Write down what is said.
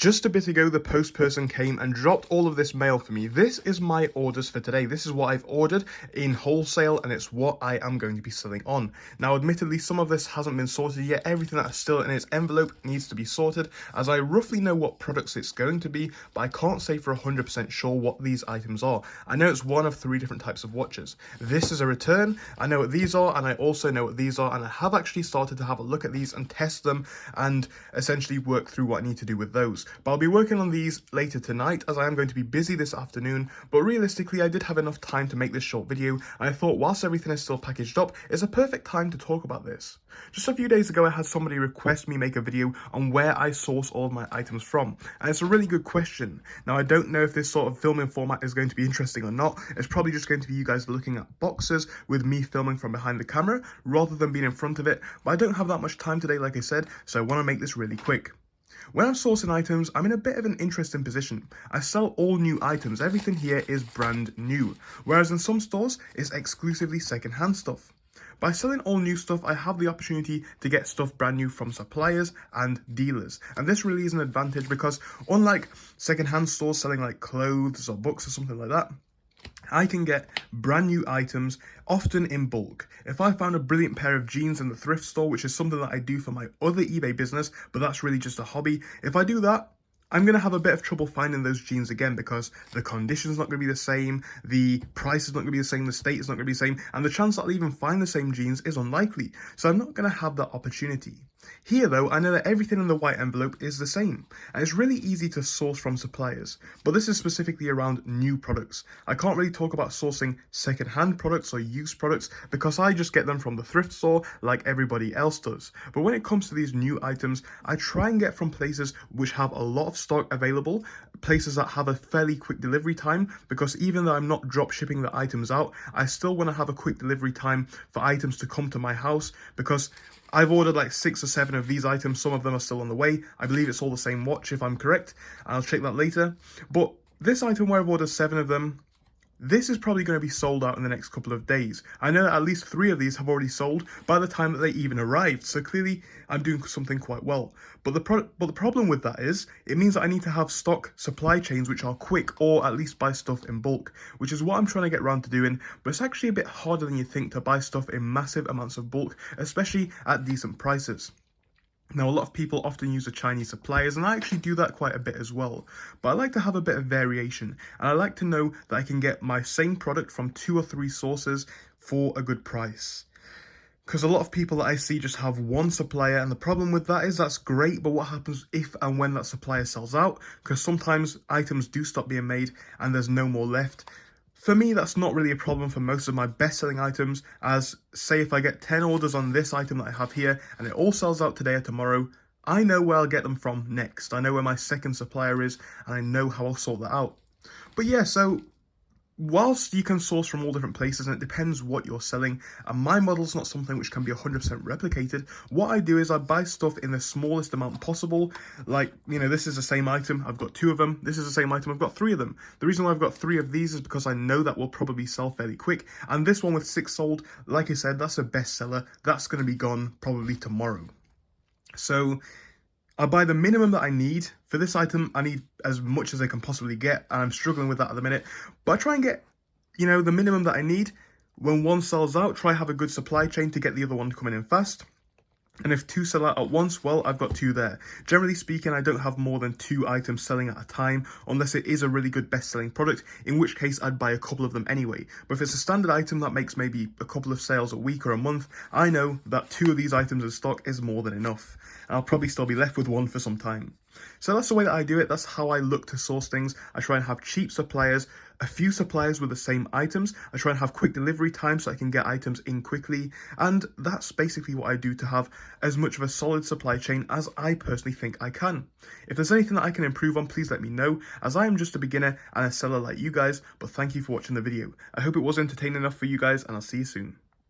Just a bit ago, the post person came and dropped all of this mail for me. This is my orders for today. This is what I've ordered in wholesale, and it's what I am going to be selling on. Now, admittedly, some of this hasn't been sorted yet. Everything that is still in its envelope needs to be sorted, as I roughly know what products it's going to be, but I can't say for 100% sure what these items are. I know it's one of 3 different types of watches. This is a return. I know what these are, and I also know what these are, and I have actually started to have a look at these and test them and essentially work through what I need to do with those. But I'll be working on these later tonight, as I am going to be busy this afternoon, but realistically I did have enough time to make this short video, and I thought whilst everything is still packaged up, it's a perfect time to talk about this. Just a few days ago I had somebody request me make a video on where I source all of my items from, and it's a really good question. Now, I don't know if this sort of filming format is going to be interesting or not. It's probably just going to be you guys looking at boxes with me filming from behind the camera rather than being in front of it, but I don't have that much time today, like I said, so I want to make this really quick. When I'm sourcing items, I'm in a bit of an interesting position. I sell all new items, everything here is brand new, whereas in some stores, it's exclusively second-hand stuff. By selling all new stuff, I have the opportunity to get stuff brand new from suppliers and dealers. And this really is an advantage because unlike second-hand stores selling like clothes or books or something like that, I can get brand new items, often in bulk. If I found a brilliant pair of jeans in the thrift store, which is something that I do for my other eBay business, but that's really just a hobby, if I do that, I'm going to have a bit of trouble finding those jeans again because the condition's not going to be the same, the price is not going to be the same, the state is not going to be the same, and the chance that I'll even find the same jeans is unlikely. So I'm not going to have that opportunity. Here though, I know that everything in the white envelope is the same, and it's really easy to source from suppliers, but this is specifically around new products. I can't really talk about sourcing second-hand products or used products because I just get them from the thrift store like everybody else does. But when it comes to these new items, I try and get from places which have a lot of stock available, places that have a fairly quick delivery time, because even though I'm not drop shipping the items out, I still want to have a quick delivery time for items to come to my house, because I've ordered like 6 or 7 of these items. Some of them are still on the way. I believe it's all the same watch if I'm correct. I'll check that later. But this item where I've ordered 7 of them, this is probably going to be sold out in the next couple of days. I know that at least 3 of these have already sold by the time that they even arrived, so clearly I'm doing something quite well. But the problem with that is, it means that I need to have stock supply chains which are quick, or at least buy stuff in bulk, which is what I'm trying to get around to doing, but it's actually a bit harder than you think to buy stuff in massive amounts of bulk, especially at decent prices. Now, a lot of people often use the Chinese suppliers, and I actually do that quite a bit as well. But I like to have a bit of variation, and I like to know that I can get my same product from 2 or 3 sources for a good price. Because a lot of people that I see just have one supplier, and the problem with that is that's great, but what happens if and when that supplier sells out? Because sometimes items do stop being made and there's no more left. For me, that's not really a problem for most of my best-selling items, as say if I get 10 orders on this item that I have here and it all sells out today or tomorrow, I know where I'll get them from next. I know where my second supplier is, and I know how I'll sort that out. But yeah, so whilst you can source from all different places, and it depends what you're selling, and my model's not something which can be 100% replicated, what I do is I buy stuff in the smallest amount possible. Like, you know, this is the same item, I've got 2 of them. This is the same item, I've got 3 of them. The reason why I've got 3 of these is because I know that will probably sell fairly quick, and this one with 6 sold, like I said, that's a bestseller. That's going to be gone probably tomorrow. So I buy the minimum that I need. For this item, I need as much as I can possibly get, and I'm struggling with that at the minute. But I try and get, you know, the minimum that I need. When one sells out, try have a good supply chain to get the other one coming in fast. And if 2 sell out at once, well, I've got 2 there. Generally speaking, I don't have more than 2 items selling at a time, unless it is a really good best-selling product, in which case I'd buy a couple of them anyway. But if it's a standard item that makes maybe a couple of sales a week or a month, I know that 2 of these items in stock is more than enough. And I'll probably still be left with 1 for some time. So that's the way that I do it. That's how I look to source things. I try and have cheap suppliers, a few suppliers with the same items. I try and have quick delivery time so I can get items in quickly. And that's basically what I do to have as much of a solid supply chain as I personally think I can. If there's anything that I can improve on, please let me know, as I am just a beginner and a seller like you guys. But thank you for watching the video. I hope it was entertaining enough for you guys, and I'll see you soon.